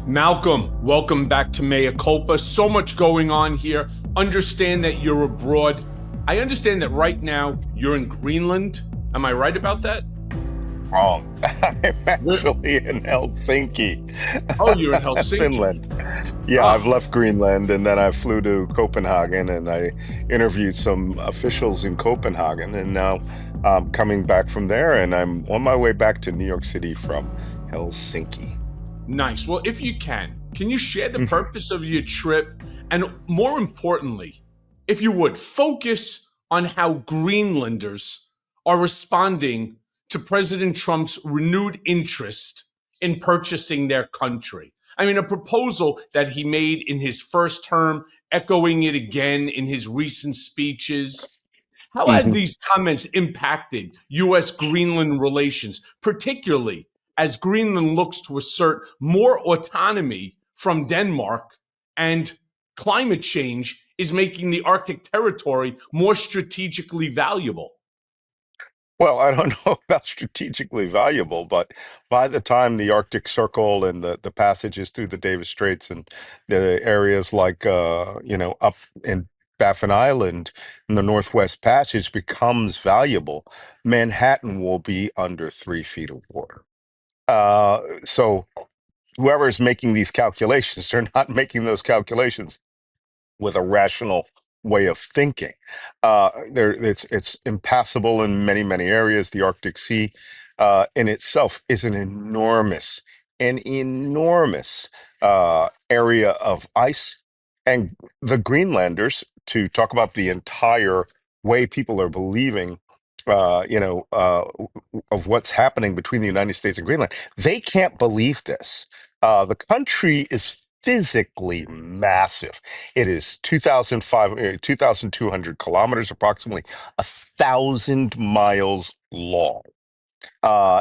Malcolm, welcome back to Mea Culpa. So much going on here. Understand that you're abroad. I understand that right now you're in Greenland. Am I right about that? Wrong. I'm Where? actually in Helsinki, Oh, you're in Helsinki. Finland. Yeah, I've Ah, left Greenland and then I flew to Copenhagen and I interviewed some officials in Copenhagen. And now I'm coming back from there and I'm on my way back to New York City from Helsinki. nice. Well, if you can you share the Mhm. purpose of your trip? And more importantly, if you would, focus on how Greenlanders are responding to President Trump's renewed interest in purchasing their country. I mean, a proposal that he made in his first term, echoing it again in his recent speeches. How have Mhm. these comments impacted U.S. Greenland relations, particularly as Greenland looks to assert more autonomy from Denmark and climate change is making the Arctic territory more strategically valuable? Well, I don't know about strategically valuable, but by the time the Arctic Circle and the passages through the Davis Straits and the areas like up in Baffin Island in the Northwest Passage becomes valuable, Manhattan will be under 3 feet of water. So whoever's making these calculations, they're not making those calculations with a rational way of thinking. It's impassable in many areas. The Arctic Sea in itself is an enormous area of ice, and the Greenlanders, to talk about the entire way people are believing. Of what's happening between the United States and Greenland, they can't believe this. The country is physically massive. It is 2,200 kilometers, approximately 1,000 miles long.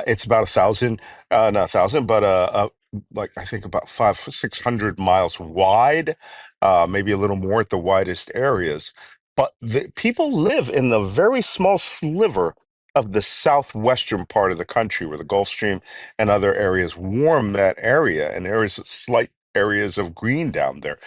It's about 1,000, not 1,000, but like I think about 600 miles wide, maybe a little more at the widest areas. But the people live in the very small sliver of the southwestern part of the country where the Gulf Stream and other areas warm that area, and there is slight areas of green down there.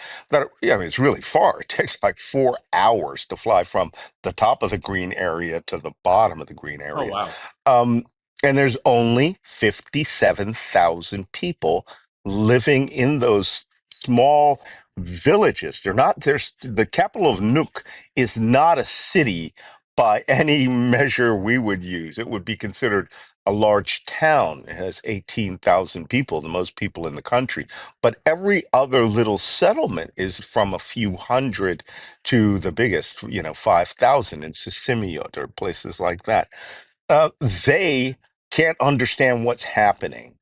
Yeah, I mean, it's really far. It takes like 4 hours to fly from the top of the green area to the bottom of the green Oh, area. wow. Um, and there's only 57,000 people living in those small villages. There's the capital of Nuuk is not a city by any measure we would use. It would be considered a large town. It has 18,000 people, the most people in the country. But every other little settlement is from a few hundred to the biggest, 5,000 in Sisimiut or places like that. They can't understand what's happening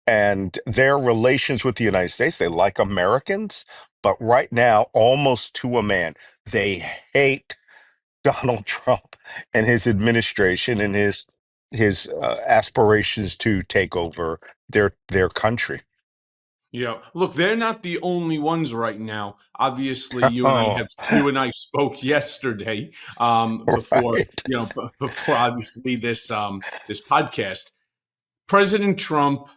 and their relations with the United States. They like Americans, but right now, almost to a man, they hate Donald Trump and his administration and his aspirations to take over their country. Yeah. Look, they're not the only ones right now. Obviously, Oh, you and I spoke yesterday, before, right. before obviously this podcast. President Trump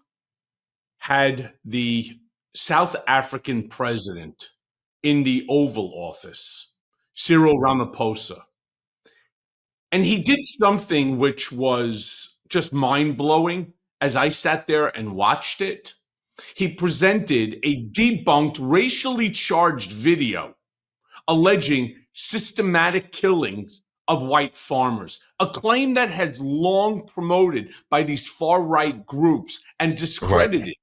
had the South African president in the Oval Office, Cyril Ramaphosa. And he did something which was just mind blowing as I sat there and watched it. He presented a debunked, racially charged video alleging systematic killings of white farmers, a claim that has long promoted by these far right groups and Right.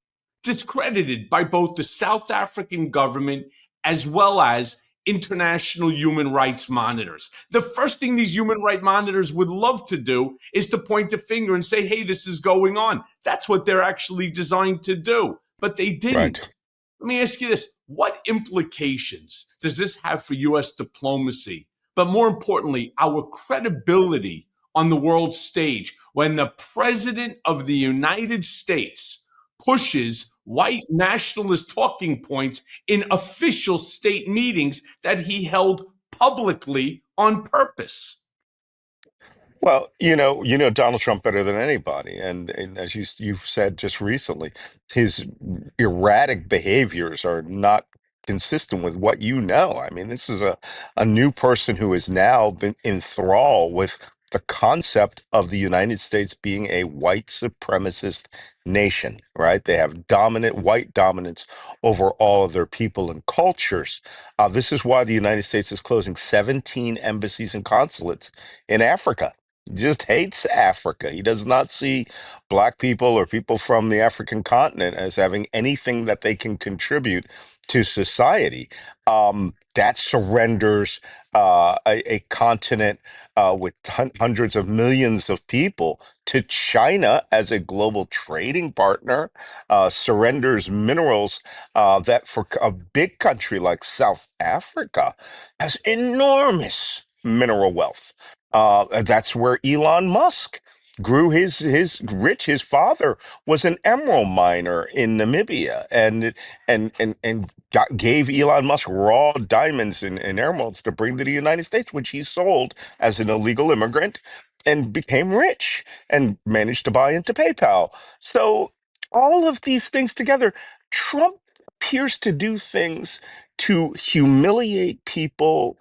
discredited by both the South African government as well as international human rights monitors. The first thing these human rights monitors would love to do is to point a finger and say, hey, this is going on. That's what they're actually designed to do. But they Right. didn't. Let me ask you this. What implications does this have for US diplomacy? But more importantly, our credibility on the world stage when the President of the United States pushes white nationalist talking points in official state meetings that he held publicly on purpose? Well, Donald Trump better than anybody, and as you've said just recently, his erratic behaviors are not consistent with what you know. I mean, this is a new person who has now been enthralled with the concept of the United States being a white supremacist nation, right? They have dominant white dominance over all of their people and cultures. This is why the United States is closing 17 embassies and consulates in Africa. Just hates Africa. He does not see black people or people from the African continent as having anything that they can contribute to society. That surrenders a continent with hundreds of millions of people to China as a global trading partner, surrenders minerals that for a big country like South Africa has enormous mineral wealth. That's where Elon Musk grew his rich. His father was an emerald miner in Namibia, and gave Elon Musk raw diamonds and emeralds to bring to the United States, which he sold as an illegal immigrant and became rich and managed to buy into PayPal. So all of these things together, Trump appears to do things to humiliate people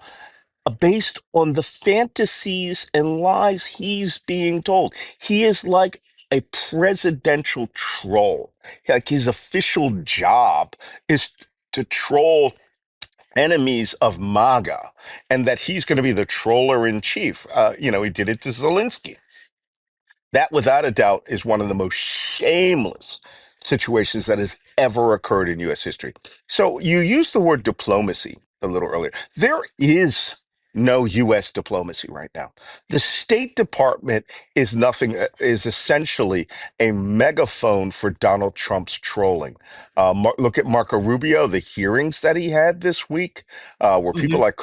based on the fantasies and lies he's being told. He is like a presidential troll. Like his official job is to troll enemies of MAGA, and that he's going to be the troller in chief. He did it to Zelensky. That, without a doubt, is one of the most shameless situations that has ever occurred in U.S. history. So you used the word diplomacy a little earlier. There is no U.S. diplomacy right now. The State Department is essentially a megaphone for Donald Trump's trolling. Look at Marco Rubio, the hearings that he had this week, where people Mhm. like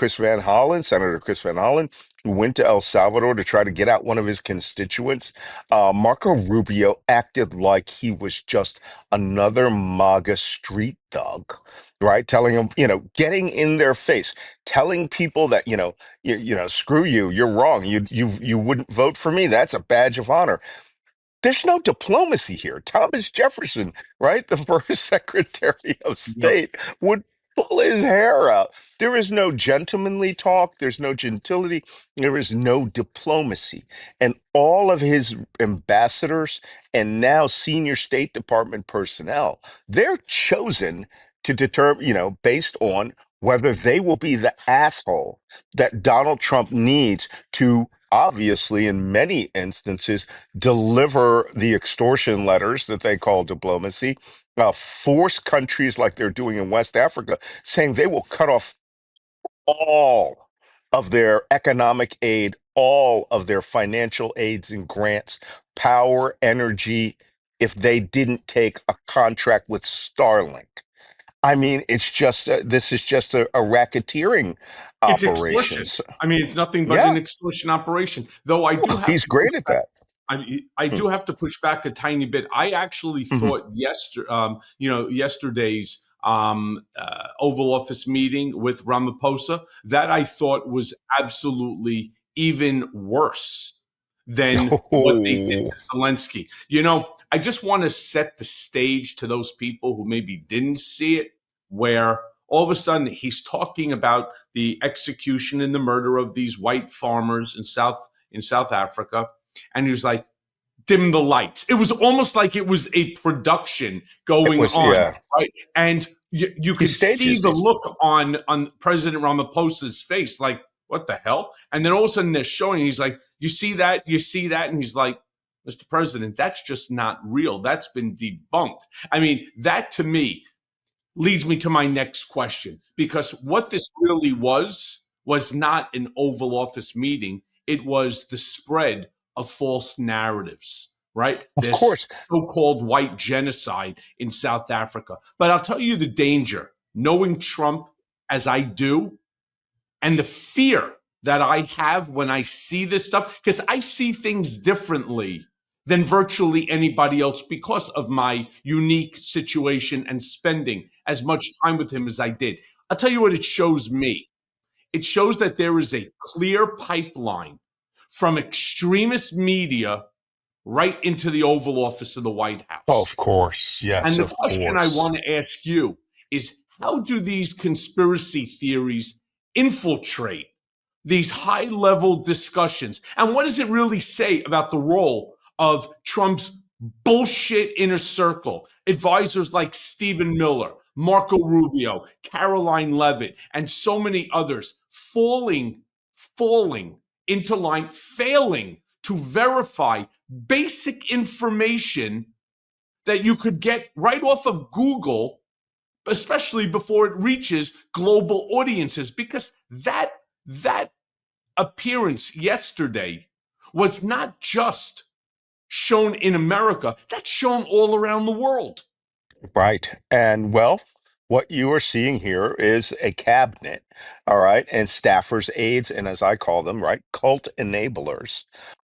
Senator Chris Van Hollen, who went to El Salvador to try to get out one of his constituents. Marco Rubio acted like he was just another MAGA street thug, right? Telling him, getting in their face, telling people that, screw you, you're wrong. You wouldn't vote for me. That's a badge of honor. There's no diplomacy here. Thomas Jefferson, right, the first Secretary of Yep. State, would pull his hair out. There is no gentlemanly talk. There's no gentility. There is no diplomacy. And all of his ambassadors and now senior State Department personnel, they're chosen to determine, based on whether they will be the asshole that Donald Trump needs to obviously, in many instances, deliver the extortion letters that they call diplomacy, force countries like they're doing in West Africa, saying they will cut off all of their economic aid, all of their financial aids and grants, power, energy, if they didn't take a contract with Starlink. I mean, this is just a racketeering It's operation. extortion. So, I mean, it's nothing but yeah, an extortion operation. Though I do have he's to push great at back. that. I Hmm. do have to push back a tiny bit. I actually Mhm. thought yesterday's Oval Office meeting with Ramaphosa, that I thought was absolutely even worse than what they did Oh, to Zelensky. I just want to set the stage to those people who maybe didn't see it, where all of a sudden he's talking about the execution and the murder of these white farmers in South Africa, and he was like, dim the lights. It was almost like it was a production it going was, on, yeah. right? And you He could see stages the these. look on President Ramaphosa's face, like, what the hell? And then all of a sudden they're showing, he's like, you see that? You see that? And he's like, Mr. President, that's just not real. That's been debunked. I mean, that to me leads me to my next question, because what this really was not an Oval Office meeting. It was the spread of false narratives, right? Of This course. so-called white genocide in South Africa. But I'll tell you the danger, knowing Trump as I do, and the fear that I have when I see this stuff, because I see things differently than virtually anybody else because of my unique situation and spending as much time with him as I did. I'll tell you what it shows me. It shows that there is a clear pipeline from extremist media right into the Oval Office of the White House. Of course. Yes, And the of question I course. want to ask you is, how do these conspiracy theories infiltrate these high level discussions? And what does it really say about the role of Trump's bullshit inner circle? Advisors like Stephen Miller, Marco Rubio, Caroline Levitt, and so many others falling into line, failing to verify basic information that you could get right off of Google, especially before it reaches global audiences, because that appearance yesterday was not just shown in America, that's shown all around the world. Right. And well, what you are seeing here is a cabinet, all right, and staffers, aides, and as I call them, right, cult enablers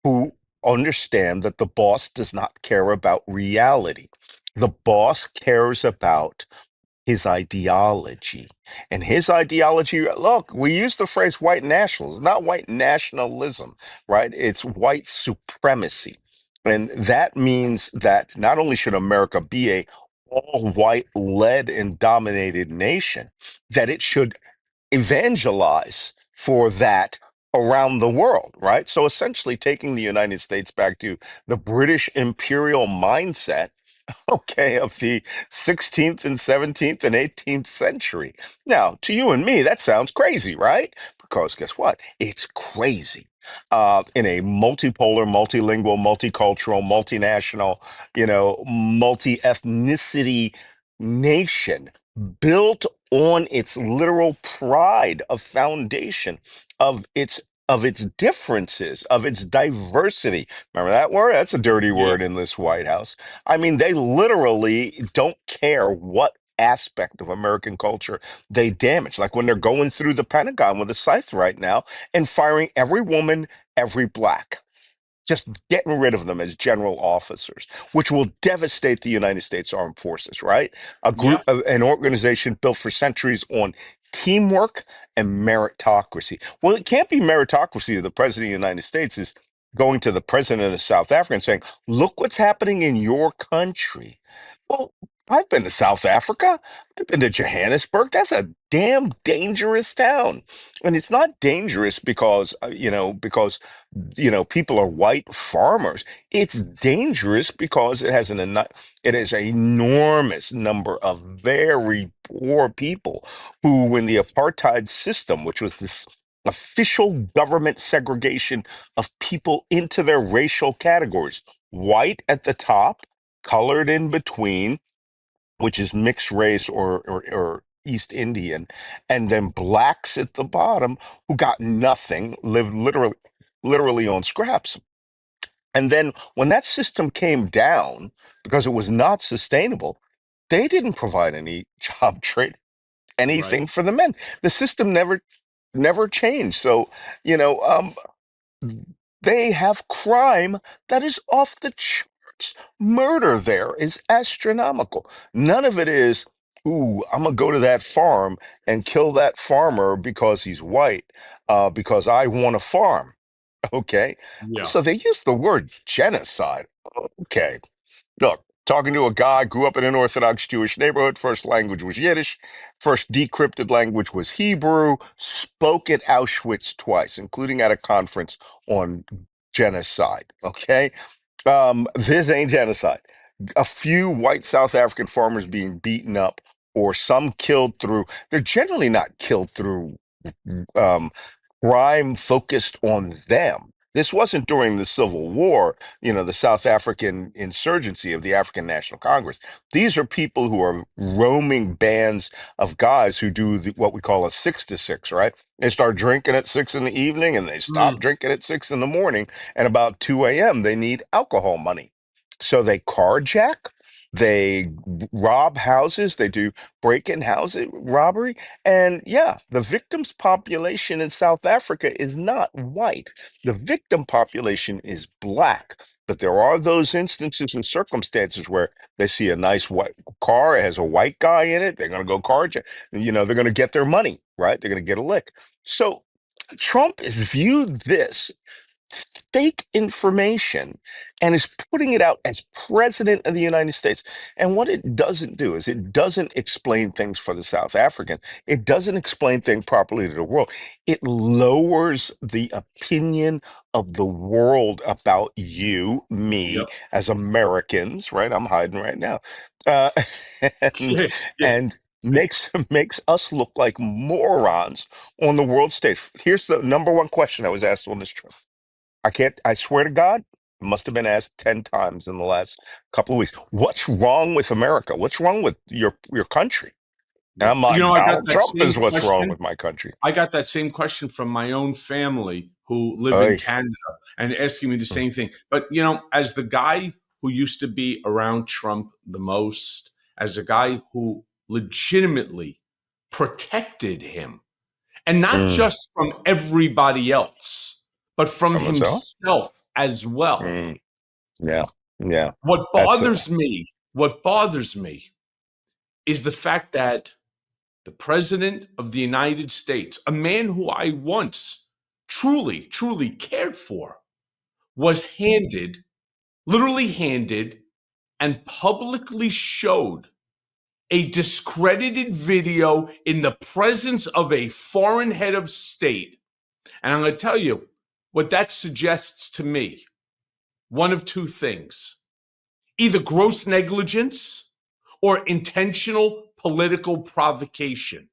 who understand that the boss does not care about reality. The boss cares about his ideology. And his ideology, look, we use the phrase white nationalism, not white nationalism, right? It's white supremacy. And that means that not only should America be a all white led and dominated nation, that it should evangelize for that around the world, right? So essentially taking the United States back to the British imperial mindset, okay, of the 16th and 17th and 18th century. Now, to you and me, that sounds crazy, right? Because guess what? It's crazy. In a multipolar, multilingual, multicultural, multinational, multi-ethnicity nation built on its literal pride of foundation of its differences, of its diversity. Remember that word? That's a dirty Yeah, word in this White House. I mean, they literally don't care what aspect of American culture they damage. Like when they're going through the Pentagon with a scythe right now and firing every woman, every black, just getting rid of them as general officers, which will devastate the United States Armed Forces, right? yeah, An organization built for centuries on teamwork and meritocracy. Well, it can't be meritocracy if the president of the United States is going to the president of South Africa and saying, look what's happening in your country. Well, I've been to South Africa. I've been to Johannesburg. That's a damn dangerous town. And it's not dangerous because people are white farmers. It's dangerous because it has an enormous number of very poor people who, in the apartheid system, which was this official government segregation of people into their racial categories, white at the top, colored in between, which is mixed race or East Indian, and then blacks at the bottom who got nothing, lived literally on scraps. And then when that system came down because it was not sustainable, they didn't provide any job trade, right. anything for the men. The system never changed. So, you know, um, they have crime that is off the charts. Murder there is astronomical. None of it is, ooh, I'm gonna go to that farm and kill that farmer because he's white, because I want to farm. Okay. Yeah, So they use the word genocide. Okay. Look, talking to a guy, grew up in an Orthodox Jewish neighborhood. First language was Yiddish. First decrypted language was Hebrew. Spoke at Auschwitz twice, including at a conference on genocide. Okay. This ain't genocide. A few white South African farmers being beaten up or some killed through, they're generally not killed through um, crime focused on them. This wasn't during the Civil War, the South African insurgency of the African National Congress. These are people who are roaming bands of guys who do what we call a 6 to 6, right? They start drinking at 6 in the evening and they stop mm, drinking at 6 in the morning. And about 2 a.m., they need alcohol money. So they carjack, they rob houses, they do break-in house robbery. And yeah, the victims population in South Africa is not white. The victim population is black. But there are those instances and circumstances where they see a nice white car, it has a white guy in it, they're going to go carjack. They're going to get their money, right? They're going to get a lick. So Trump has viewed this fake information and is putting it out as president of the United States. And what it doesn't do is it doesn't explain things for the South African. It doesn't explain things properly to the world. It lowers the opinion of the world about you, me, Yep. as Americans, right? I'm hiding right now. Uh, and Yeah. and makes us look like morons on the world stage. Here's the number one question I was asked on this trip. I swear to God, it must have been asked 10 times in the last couple of weeks. What's wrong with America? What's wrong with your country? And I'm Yep. You like, know, I got Donald that Trump is same what's wrong question. with my country. I got that same question from my own family who live in Oy. Canada and asking me the Mm, same thing. But, you know, as the guy who used to be around Trump the most, as a guy who legitimately protected him, and not mm. just from everybody else, but from From myself? himself as well. Mm, yeah, yeah. What That's bothers me, what bothers me is the fact that the president of the United States, a man who I once truly, truly cared for, was handed, literally handed, and publicly showed a discredited video in the presence of a foreign head of state. And I'm going to tell you what that suggests to me: one of two things, either gross negligence or intentional political provocation.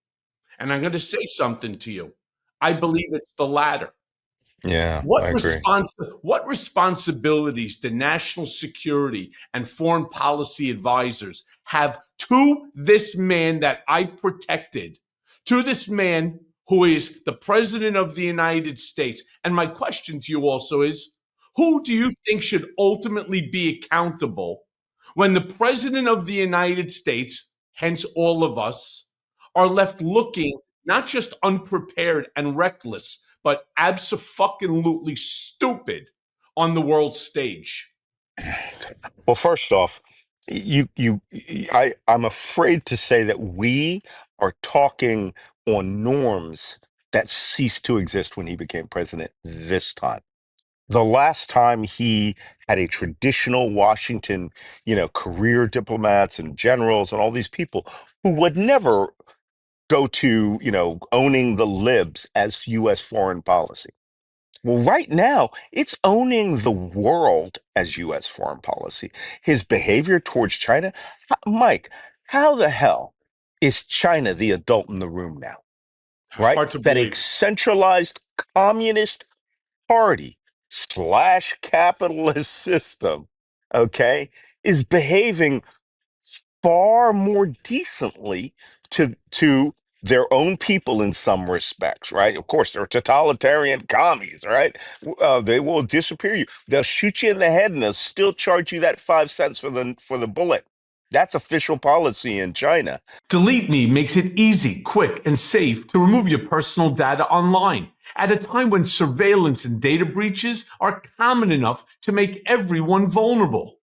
And I'm going to say something to you. I believe it's the latter. yeah, What I agree. what responsibilities do national security and foreign policy advisors have to this man that I protected, to this man who is the president of the United States? And my question to you also is, who do you think should ultimately be accountable when the president of the United States, hence all of us, are left looking not just unprepared and reckless, but abso-fucking-lutely stupid on the world stage? Well, first off, I'm afraid to say that we are talking on norms that ceased to exist when he became president this time. The last time he had a traditional Washington, career diplomats and generals and all these people who would never go to, owning the libs as U.S. foreign policy. Well, right now, it's owning the world as U.S. foreign policy. His behavior towards China, Mike, how the hell is China the adult in the room now, right? Hard to That a believe. centralized communist party slash capitalist system, okay, is behaving far more decently to their own people in some respects, right? Of course, they're totalitarian commies, right? They will disappear you. They'll shoot you in the head, and they'll still charge you that 5 cents for the bullet. That's official policy in China. Delete Me makes it easy, quick, and safe to remove your personal data online at a time when surveillance and data breaches are common enough to make everyone vulnerable.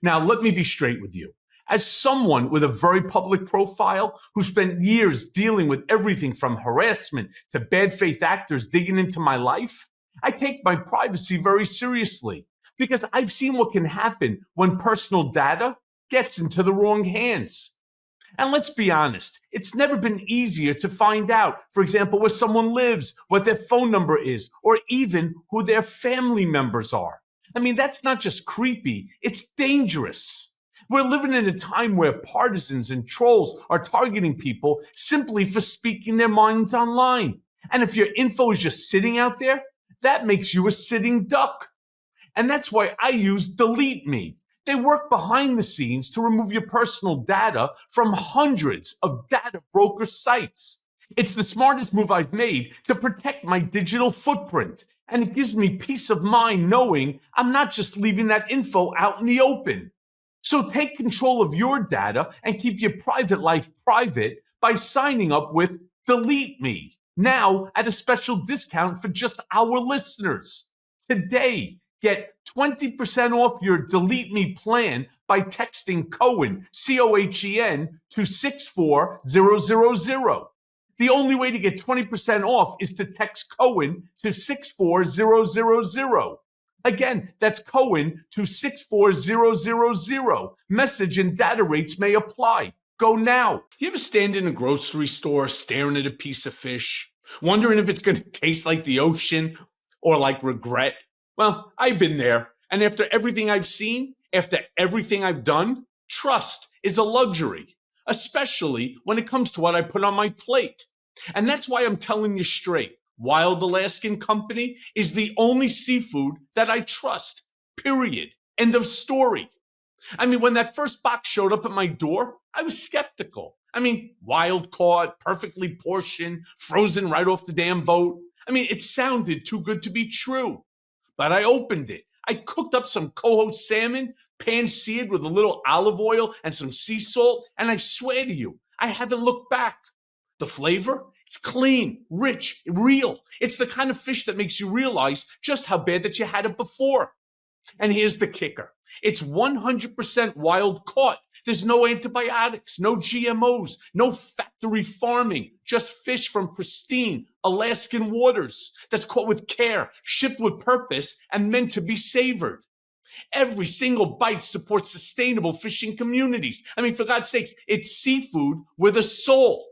Now, let me be straight with you. As someone with a very public profile who spent years dealing with everything from harassment to bad faith actors digging into my life, I take my privacy very seriously because I've seen what can happen when personal data gets into the wrong hands. And let's be honest, it's never been easier to find out, for example, where someone lives, what their phone number is, or even who their family members are. I mean, that's not just creepy, it's dangerous. We're living in a time where partisans and trolls are targeting people simply for speaking their minds online. And if your info is just sitting out there, that makes you a sitting duck. And that's why I use Delete Me. They work behind the scenes to remove your personal data from hundreds of data broker sites. It's the smartest move I've made to protect my digital footprint. And it gives me peace of mind knowing I'm not just leaving that info out in the open. So take control of your data and keep your private life private by signing up with Delete Me now at a special discount for just our listeners. Today, get 20% off your Delete Me plan by texting Cohen, Cohen, to 64000. The only way to get 20% off is to text Cohen to 64000. Again, that's Cohen to 64000. Message and data rates may apply. Go now. You ever stand in a grocery store staring at a piece of fish, wondering if it's going to taste like the ocean or like regret? Well, I've been there. And after everything I've seen, after everything I've done, trust is a luxury, especially when it comes to what I put on my plate. And that's why I'm telling you straight. Wild Alaskan Company is the only seafood that I trust. Period. End of story. I mean, when that first box showed up at my door, I was skeptical. I mean, wild caught, perfectly portioned, frozen right off the damn boat. I mean, it sounded too good to be true. But I opened it. I cooked up some coho salmon, pan-seared with a little olive oil and some sea salt, and I swear to you, I haven't looked back. The flavor? It's clean, rich, real. It's the kind of fish that makes you realize just how bad that you had it before. And here's the kicker. It's 100% wild caught. There's no antibiotics, no GMOs, no factory farming, just fish from pristine Alaskan waters that's caught with care, shipped with purpose, and meant to be savored. Every single bite supports sustainable fishing communities. I mean, for God's sakes, it's seafood with a soul.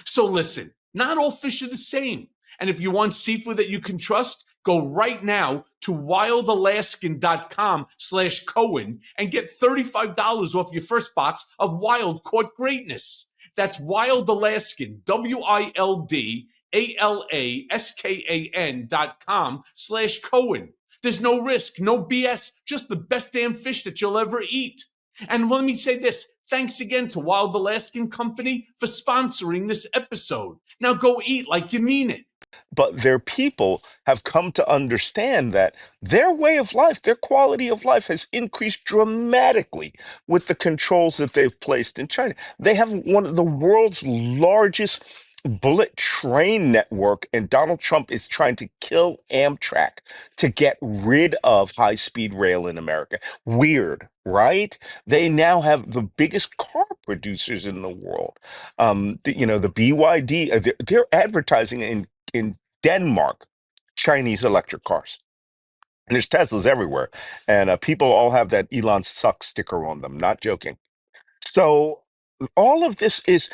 So listen, not all fish are the same. And if you want seafood that you can trust, go right now to wildalaskan.com/Cohen and get $35 off your first box of wild caught greatness. That's Wild Alaskan, WILDALASKAN.com/Cohen. There's no risk, no BS, just the best damn fish that you'll ever eat. And let me say this. Thanks again to Wild Alaskan Company for sponsoring this episode. Now go eat like you mean it. But their people have come to understand that their way of life, their quality of life has increased dramatically with the controls that they've placed in China. They have one of the world's largest bullet train network, and Donald Trump is trying to kill Amtrak to get rid of high-speed rail in America. Weird, right? They now have the biggest car producers in the world. The BYD, they're advertising in Denmark, Chinese electric cars. And there's Teslas everywhere. And people all have that Elon sucks sticker on them. Not joking. So all of this is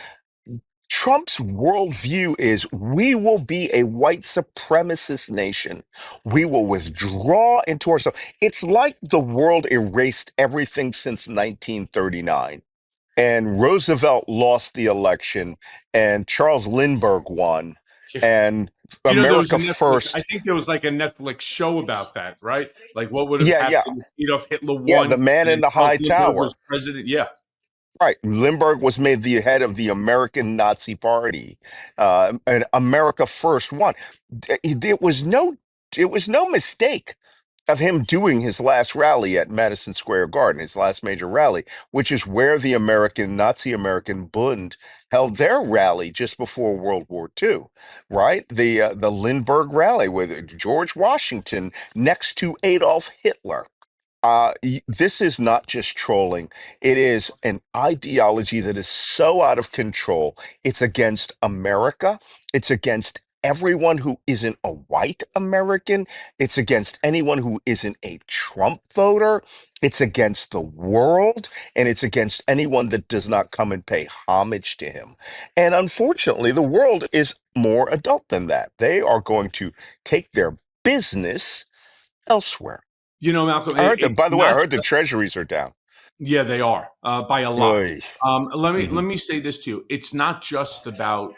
Trump's worldview is we will be a white supremacist nation. We will withdraw into ourselves. It's like the world erased everything since 1939. And Roosevelt lost the election, and Charles Lindbergh won, and You know, there was a America Netflix, I first. think there was like a Netflix show about that, right? Like what would have Yeah, yeah, happened if Adolf Hitler yeah. won The man in and the Charles high Lindbergh was tower. president? Yeah. Right. Lindbergh was made the head of the American Nazi Party, and America first won. It was no mistake of him doing his last rally at Madison Square Garden, his last major rally, which is where the Nazi American Bund held their rally just before World War II, right? The Lindbergh rally with George Washington next to Adolf Hitler. This is not just trolling. It is an ideology that is so out of control. It's against America. It's against everyone who isn't a white American. It's against anyone who isn't a Trump voter. It's against the world. And it's against anyone that does not come and pay homage to him. And unfortunately, the world is more adult than that. They are going to take their business elsewhere. You know, Malcolm, I heard that, it's by the way, I not heard the just, treasuries are down. yeah, they are by a lot. Oy. Let Mhm. me say this to you. It's not just about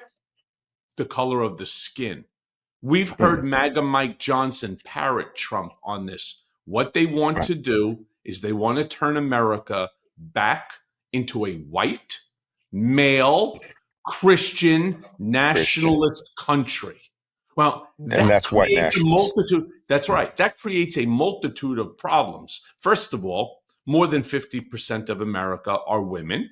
the color of the skin. We've heard Mm. MAGA Mike Johnson parrot Trump on this. What they want Right. to do is they want to turn America back into a white, male, Christian, Christian. nationalist country. Well, And that that's white creates a nationalists. multitude. That's Mm. right. That creates a multitude of problems. First of all, more than 50% of America are women.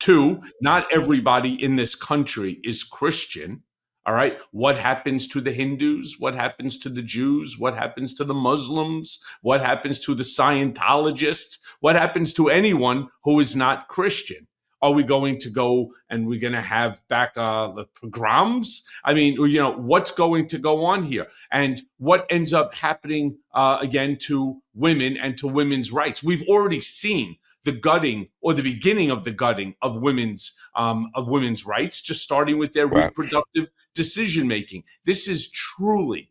Two, not everybody in this country is Christian. All right. What happens to the Hindus? What happens to the Jews? What happens to the Muslims? What happens to the Scientologists? What happens to anyone who is not Christian? Are we going to go and we're going to have back the pogroms? I mean, what's going to go on here? And what ends up happening again to women and to women's rights? We've already seen the gutting or the beginning of the gutting of women's rights, just starting with their Right. reproductive decision making. This is truly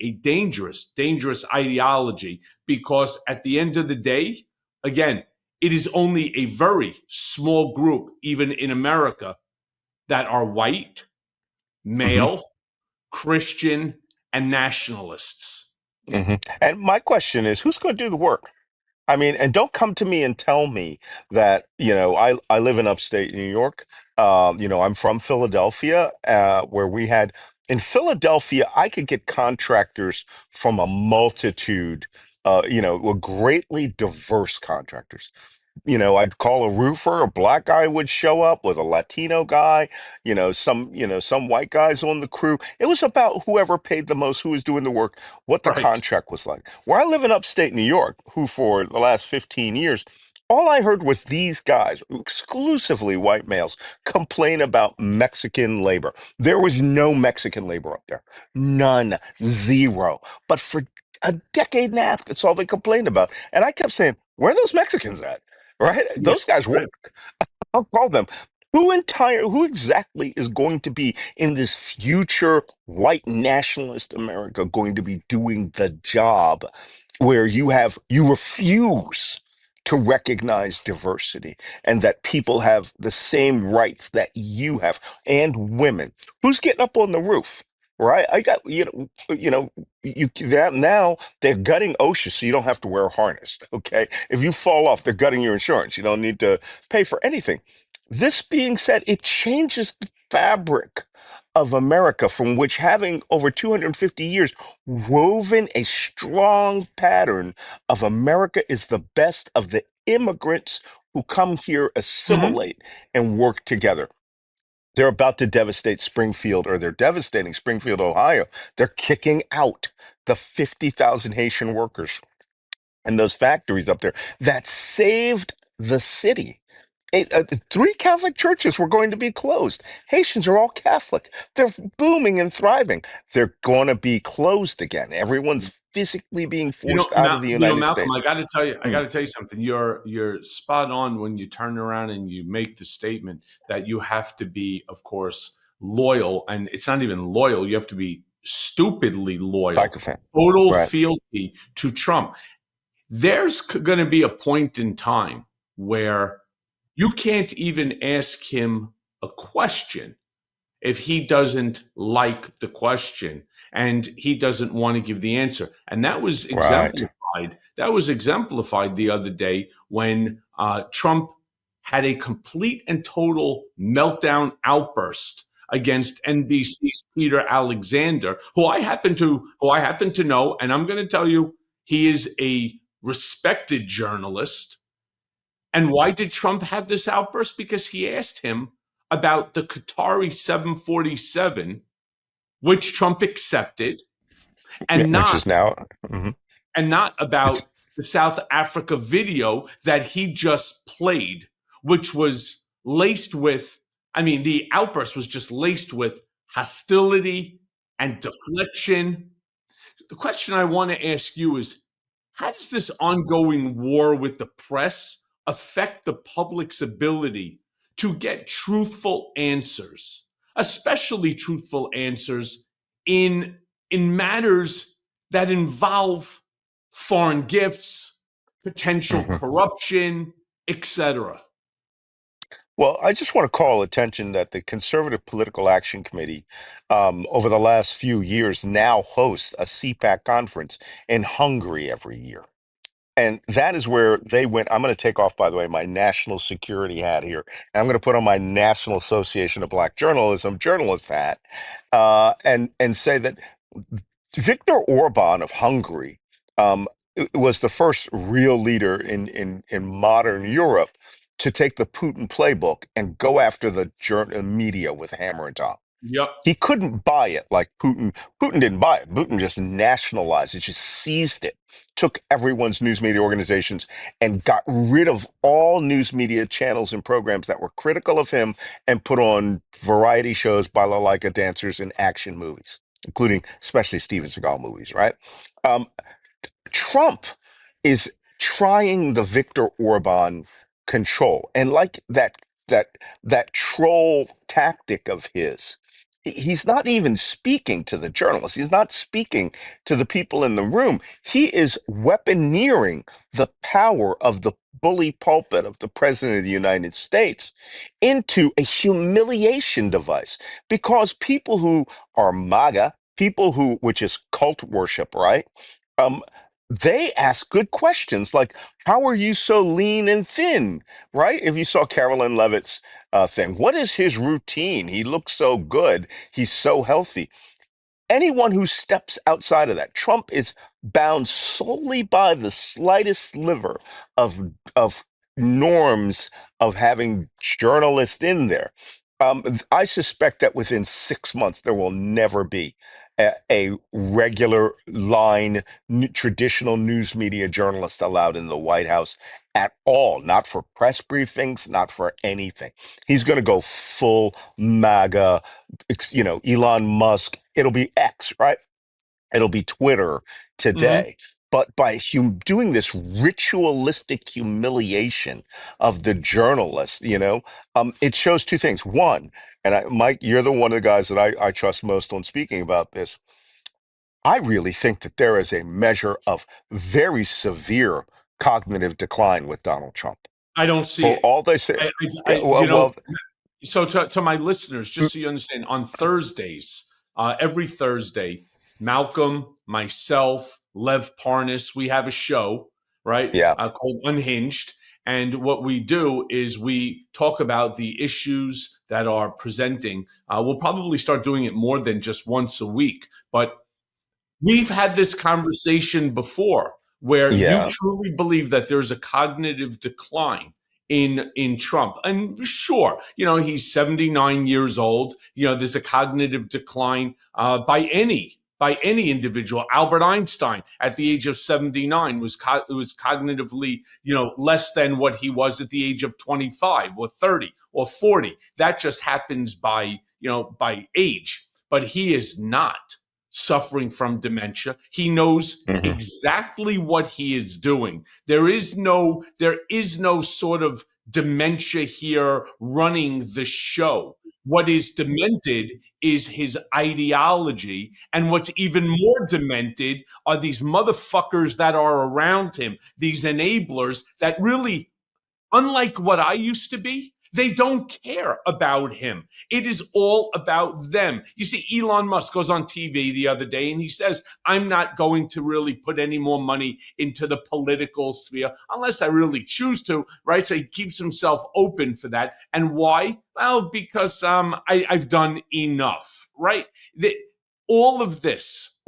a dangerous ideology, because at the end of the day, again, it is only a very small group, even in America, that are white, Hmm. male, Christian, and nationalists. Hmm. And my question is, who's going to do the work? I mean, and don't come to me and tell me that, I live in upstate New York. I'm from Philadelphia, where we had in Philadelphia, I could get contractors from a multitude, greatly diverse contractors. I'd call a roofer, a black guy would show up with a Latino guy, some white guys on the crew. It was about whoever paid the most, who was doing the work, what the Right. contract was like. Where I live in upstate New York, who for the last 15 years, all I heard was these guys, exclusively white males, complain about Mexican labor. There was no Mexican labor up there. None. Zero. But for a decade and a half, that's all they complained about. And I kept saying, where are those Mexicans at? Right? Yeah. Those guys Right. work. I'll call them. Who exactly is going to be in this future white nationalist America going to be doing the job where you refuse to recognize diversity and that people have the same rights that you have, and women? Who's getting up on the roof? Right? I got, that now they're gutting OSHA so you don't have to wear a harness. Okay. If you fall off, they're gutting your insurance. You don't need to pay for anything. This being said, it changes the fabric of America, from which, having over 250 years woven a strong pattern of America is the best of the immigrants who come here, Mhm. assimilate, and work together. They're about to devastate Springfield, or they're devastating Springfield, Ohio. They're kicking out the 50,000 Haitian workers and those factories up there that saved the city. Three Catholic churches were going to be closed. Haitians are all Catholic. They're booming and thriving. They're going to be closed again. Everyone's physically being forced out of the United Malcolm, States. I Hmm. got to tell you something. You're spot on when you turn around and you make the statement that you have to be, of course, loyal, and it's not even loyal. You have to be stupidly loyal, Psychophant. total Right. fealty to Trump. There's going to be a point in time where you can't even ask him a question if he doesn't like the question and he doesn't want to give the answer. And Right. that was exemplified the other day when Trump had a complete and total meltdown outburst against NBC's Peter Alexander, who I happen to know, and I'm going to tell you, he is a respected journalist. And why did Trump have this outburst? Because he asked him about the Qatari 747, which Trump accepted, Yeah, and which not is now. Mhm. about It's the South Africa video that he just played, which was laced with, I mean, the outburst was just laced with hostility and deflection. The question I want to ask you is, how does this ongoing war with the press affect the public's ability to get truthful answers, especially truthful answers in matters that involve foreign gifts, potential mhm. corruption, etc.? Well, I just want to call attention that the Conservative Political Action Committee, over the last few years, now hosts a CPAC conference in Hungary every year. And that is where they went. I'm going to take off, by the way, my national security hat here. And I'm going to put on my National Association of Black Journalism journalist hat, and say that Viktor Orban of Hungary, was the first real leader in modern Europe to take the Putin playbook and go after the media with a hammer and tongs. Yep. He couldn't buy it like Putin. Putin didn't buy it. Putin just nationalized it, just seized it, took everyone's news media organizations and got rid of all news media channels and programs that were critical of him and put on variety shows, balalaika dancers, and action movies, including especially Steven Seagal movies, right? Um, Trump is trying the Viktor Orban control, and like that that troll tactic of his, he's not even speaking to the journalists. He's not speaking to the people in the room. He is weaponeering the power of the bully pulpit of the president of the United States into a humiliation device because people who are MAGA, people who, which is cult worship, right? Um, they ask good questions like, how are you so lean and thin? Right? If you saw Carolyn Levitt's thing, what is his routine? He looks so good. He's so healthy. Anyone who steps outside of that, Trump is bound solely by the slightest sliver of norms of having journalists in there. I suspect that within 6 months there will never be a regular line traditional news media journalist allowed in the White House at all. Not for press briefings, not for anything. He's going to go full MAGA, Elon Musk. It'll be X, right? It'll be Twitter Hmm. today. But by doing this ritualistic humiliation of the journalist, it shows two things. One, and Mike, you're the one of the guys that I trust most on speaking about this. I really think that there is a measure of very severe cognitive decline with Donald Trump. I don't see For it. all they say, I yeah, you know, well, so to my listeners, mm, just so you understand, on Thursdays, every Thursday, Malcolm, myself, Lev Parnas, we have a show, right, yeah, called Unhinged. And what we do is we talk about the issues that are presenting. We'll probably start doing it more than just once a week, but we've had this conversation before where you yeah, truly believe that there's a cognitive decline in Trump. And sure, he's 79 years old. There's a cognitive decline by any individual. Albert Einstein at the age of 79 was cognitively, less than what he was at the age of 25 or 30 or 40. That just happens by age. But he is not suffering from dementia. He knows hmm, exactly what he is doing. There is no sort of dementia here running the show. What is demented is his ideology. And what's even more demented are these motherfuckers that are around him, these enablers that really, unlike what I used to be, they don't care about him. It is all about them. You see, Elon Musk goes on TV the other day and he says, I'm not going to really put any more money into the political sphere unless I really choose to, right? So he keeps himself open for that. And why? Well, because I've done enough, right? The, all of this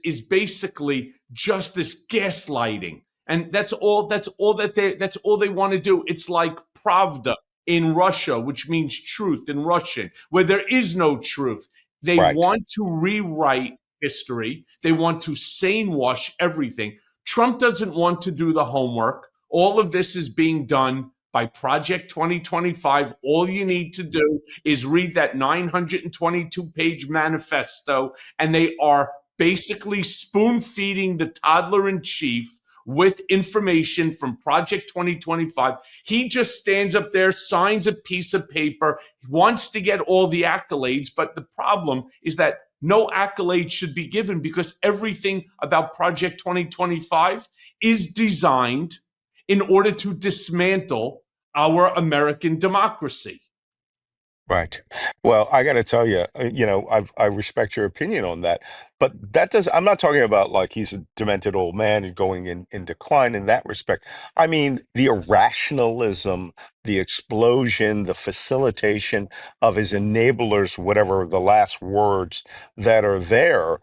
is basically just this gaslighting, and that's all they want to do. It's like pravda in Russia, which means truth in Russian, where there is no truth. They right. want to rewrite history. They want to sane wash everything. Trump doesn't want to do the homework. All of this is being done by Project 2025. All you need to do is read that 922-page manifesto, and they are basically spoon feeding the toddler in chief with information from Project 2025. He just stands up there, signs a piece of paper, wants to get all the accolades. But the problem is that no accolades should be given because everything about Project 2025 is designed in order to dismantle our American democracy. Right. Well, I got to tell you, I respect your opinion on that, but that does. I'm not talking about like he's a demented old man and going in decline in that respect. I mean, the irrationalism, the explosion, the facilitation of his enablers, whatever the last words that are there.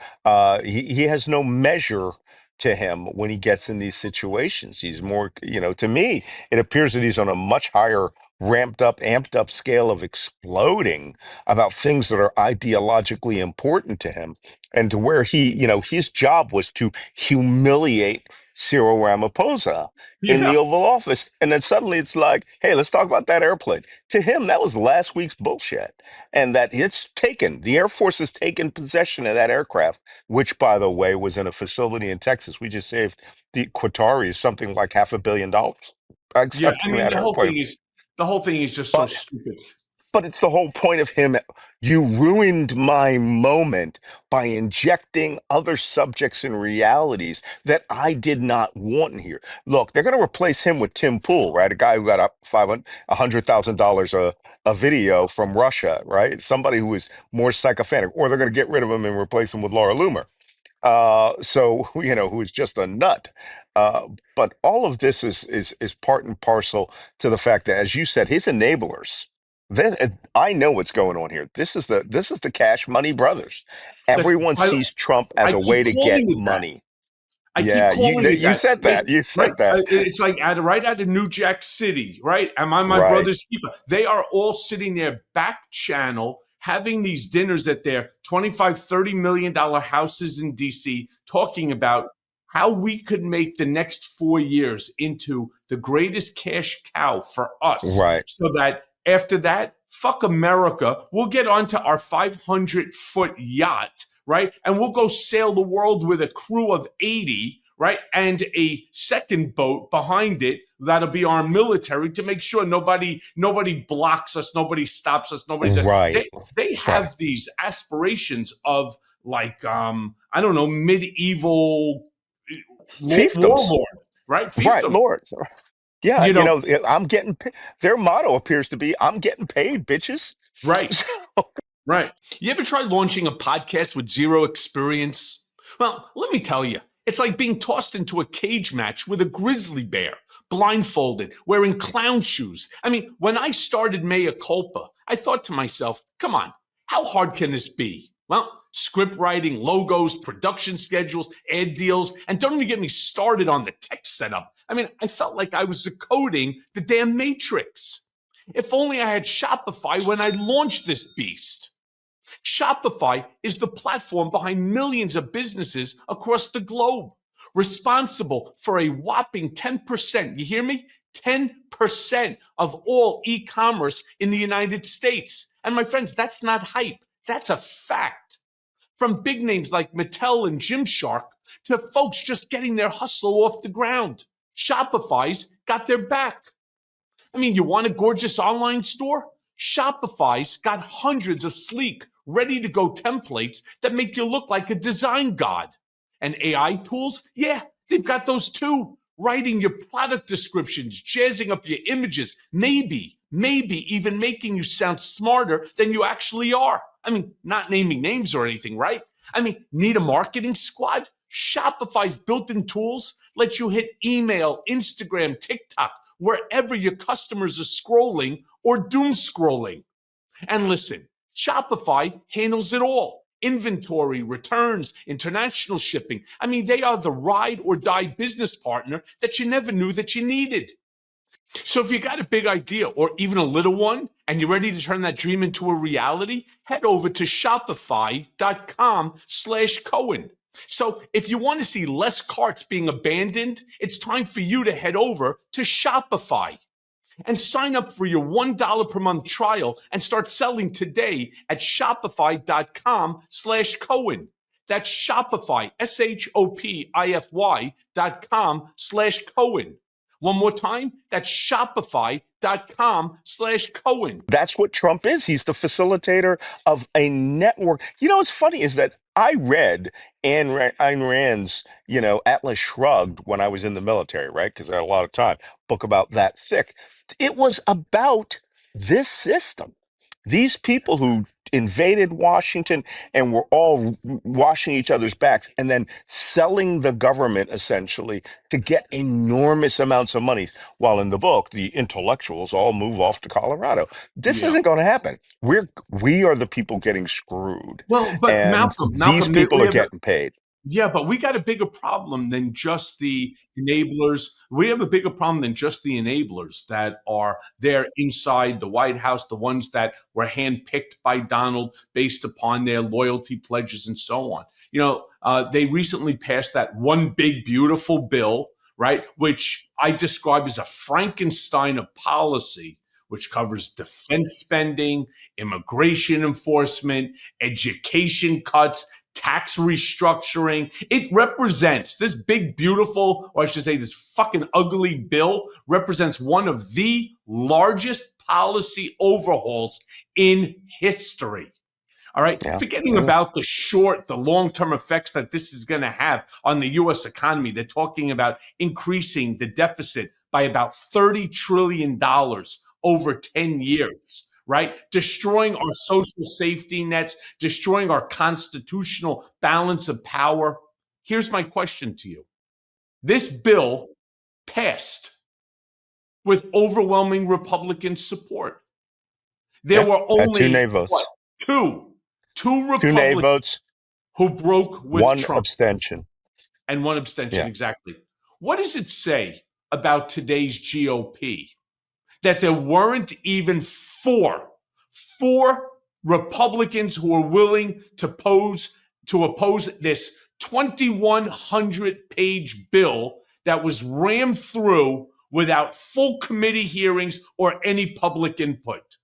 He has no measure to him when he gets in these situations. He's more, to me, it appears that he's on a much higher ramped up, amped up scale of exploding about things that are ideologically important to him, and to where his job was to humiliate Cyril Ramaphosa in Yeah, the Oval Office. And then suddenly it's like, hey, let's talk about that airplane. To him, that was last week's bullshit. And that the Air Force has taken possession of that aircraft, which, by the way, was in a facility in Texas. We just saved the Qataris something like $500 million by yeah. I accepting mean, that airplane. the whole thing is just so But stupid. but it's the whole point of him. You ruined my moment by injecting other subjects and realities that I did not want in here. Look, they're going to replace him with Tim Pool, right? A guy who got $100,000 a video from Russia, right? Somebody who is more psychophantic, or they're going to get rid of him and replace him with Laura Loomer. So who is just a nut. Uh, but all of this is part and parcel to the fact that, as you said, his enablers. I know what's going on here. This is the Cash Money Brothers. That's, Everyone sees Trump as I a keep way to get calling it that. money. I keep Yeah, calling it you that. said that. You Right, said that. it's like right out of New Jack City, right? Am I my Right, brother's keeper? They are all sitting there back channel having these dinners at their 25, $30 million houses in DC, talking about how we could make the next 4 years into the greatest cash cow for us, right, so that after that, fuck America, we'll get onto our 500-foot yacht, right? And we'll go sail the world with a crew of 80, right? And a second boat behind it that'll be our military to make sure nobody blocks us, nobody stops us, nobody does. right, They right. have these aspirations of, like, I don't know, medieval Fiefdoms. warlords, right? Right, Fiefdoms. Lord. Yeah, You know, I'm getting their motto appears to be, I'm getting paid, bitches. right. Right. You ever try launching a podcast with zero experience? Well, let me tell you, it's like being tossed into a cage match with a grizzly bear, blindfolded, wearing clown shoes. I mean, when I started Mea Culpa, I thought to myself, come on, how hard can this be? Well, script writing, logos, production schedules, ad deals, and don't even get me started on the tech setup. I mean, I felt like I was decoding the damn Matrix. If only I had Shopify when I launched this beast. Shopify is the platform behind millions of businesses across the globe, responsible for a whopping 10%. You hear me? 10% of all e commerce in the United States. And my friends, that's not hype, that's a fact. From big names like Mattel and Gymshark to folks just getting their hustle off the ground, Shopify's got their back. I mean, you want a gorgeous online store? Shopify's got hundreds of sleek, ready to go templates that make you look like a design god. And AI tools? Yeah, they've got those too. Writing your product descriptions, jazzing up your images, maybe even making you sound smarter than you actually are. I mean, not naming names or anything, right? I mean, need a marketing squad? Shopify's built in tools let you hit email, Instagram, TikTok, wherever your customers are scrolling or doom scrolling. And listen, Shopify handles it all: inventory, returns, international shipping. I mean, they are the ride or die business partner that you never knew that you needed. So if you got a big idea or even a little one and you're ready to turn that dream into a reality, head over to shopify.com/Cohen. So if you want to see less carts being abandoned, it's time for you to head over to Shopify and sign up for your $1 per month trial and start selling today at shopify.com/Cohen. That's Shopify, SHOPIFY.com/Cohen. One more time, that's shopify.com/Cohen. That's what Trump is. He's the facilitator of a network. What's funny is that I read Ayn Rand's, Atlas Shrugged when I was in the military, right? Because I had a lot of time. Book about that thick. It was about this system. These people who invaded Washington and were all washing each other's backs and then selling the government essentially to get enormous amounts of money. While in the book, the intellectuals all move off to Colorado. This Yeah. isn't going to happen. We are the people getting screwed, Well, but and Malcolm, these people we are have a getting paid. Yeah, but we got a bigger problem than just the enablers. We have a bigger problem than just the enablers that are there inside the White House, the ones that were handpicked by Donald based upon their loyalty pledges and so on. They recently passed that one big, beautiful bill, right, which I describe as a Frankenstein of policy, which covers defense spending, immigration enforcement, education cuts, tax restructuring. It represents this big, beautiful, or I should say, this fucking ugly bill represents one of the largest policy overhauls in history. All right. Yeah. Forgetting Yeah. about the long term effects that this is going to have on the US economy. They're talking about increasing the deficit by about $30 trillion over 10 years, right? Destroying our social safety nets, destroying our constitutional balance of power. Here's my question to you. This bill passed with overwhelming Republican support. There Yeah. were Had two nay only, what, votes, two, two two nay Republicans votes, who broke with one Trump, abstention. and one abstention, Yeah. exactly. What does it say about today's GOP that there weren't even four Republicans who were willing to oppose this 2,100-page bill that was rammed through without full committee hearings or any public input?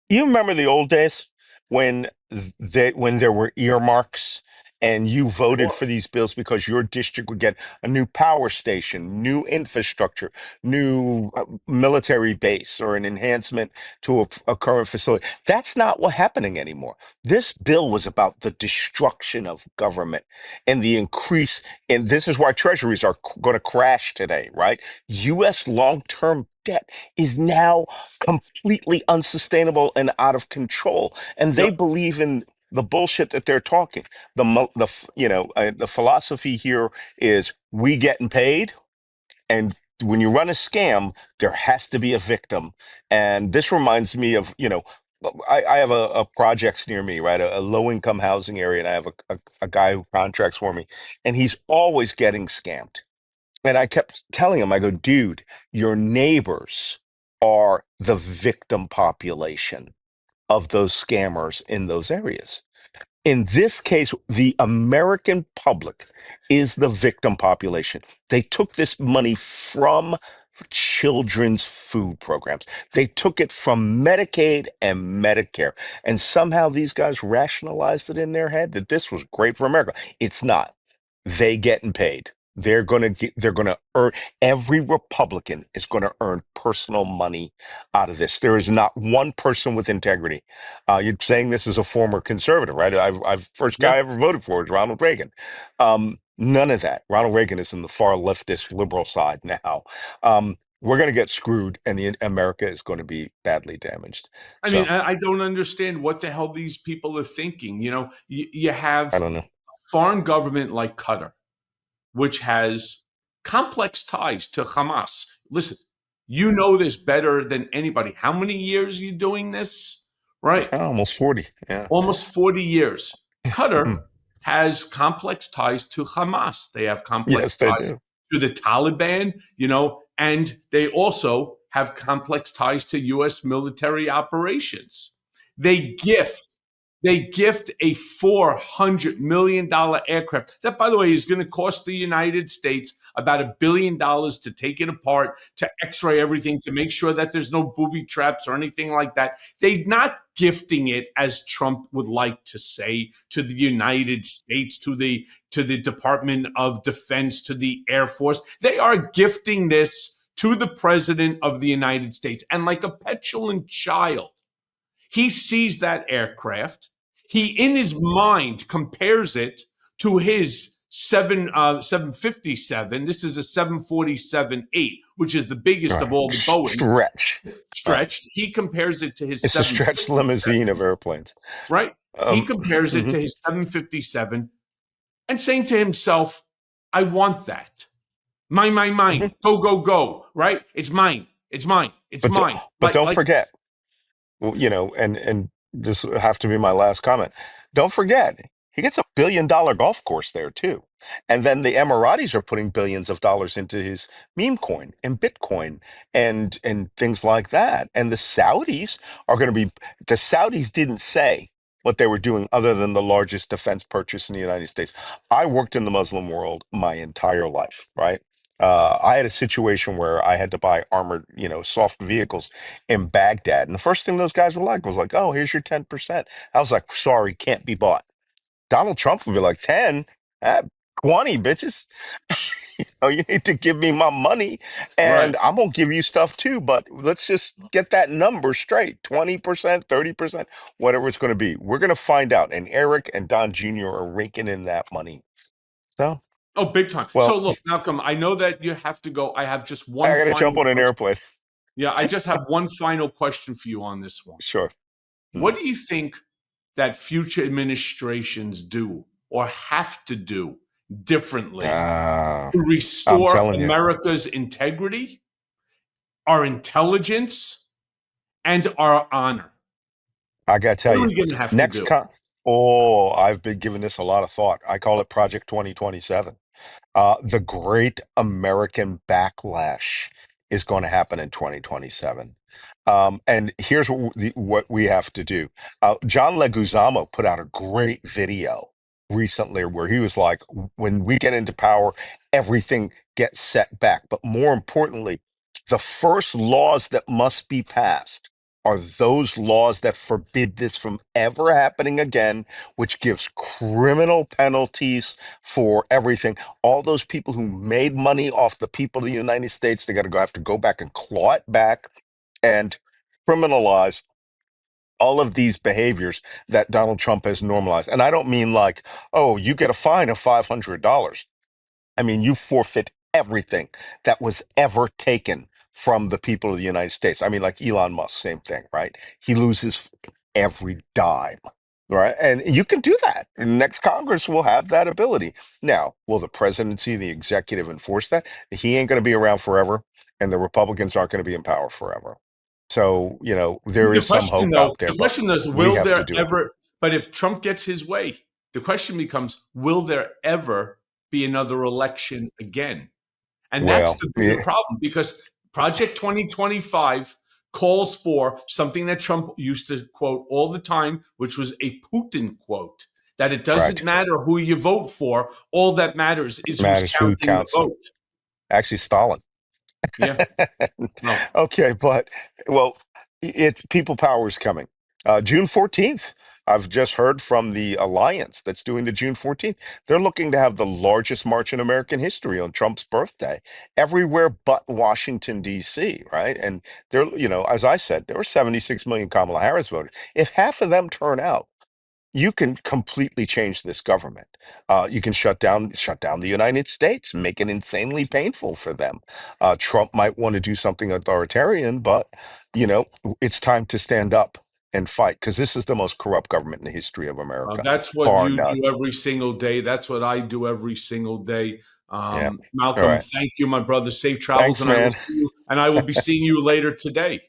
You remember the old days when when there were earmarks and you voted for these bills because your district would get a new power station, new infrastructure, new military base, or an enhancement to a current facility. That's not what's happening anymore. This bill was about the destruction of government and the increase, and this is why treasuries are going to crash today, right? U.S. long-term debt is now completely unsustainable and out of control. And they Yep. believe in the bullshit that they're talking. The philosophy here is we getting paid, and when you run a scam, there has to be a victim. And this reminds me of I have a projects near me, right? A low income housing area, and I have a guy who contracts for me, and he's always getting scammed. And I kept telling him, I go, dude, your neighbors are the victim population of those scammers in those areas. In this case, the American public is the victim population. They took this money from children's food programs. They took it from Medicaid and Medicare. And somehow these guys rationalized it in their head that this was great for America. It's not. They getting paid. They're gonna earn, every Republican is gonna earn personal money out of this. There is not one person with integrity. You're saying this is a former conservative, right? I've first guy Yeah. I ever voted for is Ronald Reagan. None of that. Ronald Reagan is in the far leftist liberal side now. We're going to get screwed, and America is going to be badly damaged. I mean, So I don't understand what the hell these people are thinking. You I have don't know. foreign government like Qatar, which has complex ties to Hamas. Listen, you know this better than anybody. How many years are you doing this? Right? Almost 40. Yeah. Almost 40 years. Qatar Mm. has complex ties to Hamas. They have complex Yes, they ties do. to the Taliban, and they also have complex ties to US military operations. They gift they gift a $400 million aircraft. That, by the way, is going to cost the United States about $1 billion to take it apart, to x-ray everything, to make sure that there's no booby traps or anything like that. They're not gifting it, as Trump would like to say, to the United States, to the Department of Defense, to the Air Force. They are gifting this to the President of the United States. And like a petulant child, he sees that aircraft. He, in his mind, compares it to his 757. This is a 747-8, which is the All biggest of right. all the Boeings. Stretch. Right. Stretched. He compares it to his It's a stretched 757, limousine of airplanes. right? He compares it Mhm. to his 757 and saying to himself, I want that. Mine, mine, Mhm. mine. Go, go, go. Right? It's mine. It's mine. It's But mine. but Like, don't like, forget, well, and this will have to be my last comment. Don't forget, he gets $1 billion golf course there too. And then the Emiratis are putting billions of dollars into his meme coin and Bitcoin and things like that. And the Saudis are going to be, the Saudis didn't say what they were doing other than the largest defense purchase in the United States. I worked in the Muslim world my entire life, right? I had a situation where I had to buy armored, soft vehicles in Baghdad. And the first thing those guys were like was like, oh, here's your 10%. I was like, sorry, can't be bought. Donald Trump would be like, 10, ah, 20, bitches. You need to give me my money Right. and I'm going to give you stuff too. But let's just get that number straight, 20%, 30%, whatever it's going to be. We're going to find out. And Eric and Don Jr. are raking in that money. So, Oh, big time. So well, look, Malcolm, I know that you have to go. I have just one I got to final jump on an question. airplane. Yeah, I just have one final question for you on this one. Sure. What Mhm. do you think that future administrations do or have to do differently Ah, to I'm restore telling you, America's integrity, our intelligence, and our honor? I got to What tell are you, we going to have to next do? con. Oh, I've been giving this a lot of thought. I call it Project 2027. The great American backlash is going to happen in 2027. And here's what we have to do. John Leguizamo put out a great video recently where he was like, when we get into power, everything gets set back. But more importantly, the first laws that must be passed are those laws that forbid this from ever happening again, which gives criminal penalties for everything. All those people who made money off the people of the United States, they got to have to go back and claw it back and criminalize all of these behaviors that Donald Trump has normalized. And I don't mean like, oh, you get a fine of $500. I mean, you forfeit everything that was ever taken from the people of the United States. I mean, like Elon Musk, same thing, right? He loses every dime, right? And you can do that. And next Congress will have that ability. Now, will the presidency, the executive enforce that? He ain't going to be around forever, and the Republicans aren't going to be in power forever. So, there is some hope out there, The but question is, we will have there to do it. ever, but if Trump gets his way, the question becomes, will there ever be another election again? And that's Well, the bigger yeah, problem because Project 2025 calls for something that Trump used to quote all the time, which was a Putin quote, that it doesn't right. matter who you vote for. All that matters is who's Matters who counting the counts. vote. Actually, Stalin. Yeah. Well, Okay, but well, it's people power is coming. June 14th. I've just heard from the alliance that's doing the June 14th. They're looking to have the largest march in American history on Trump's birthday, everywhere but Washington, D.C., right? And they're, as I said, there were 76 million Kamala Harris voters. If half of them turn out, you can completely change this government. You can shut down the United States, make it insanely painful for them. Trump might want to do something authoritarian, but it's time to stand up and fight because this is the most corrupt government in the history of America, that's what bar you none. do every single day. That's what I do every single day. Yeah. All Malcolm, right. thank you, my brother. Safe travels, Thanks, and I will man. see you. And I will be seeing you later today.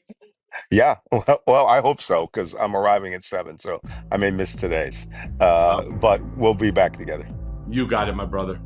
Yeah. Well, I hope so because I'm arriving at 7, so I may miss today's. Uh, But we'll be back together. you got it, my brother.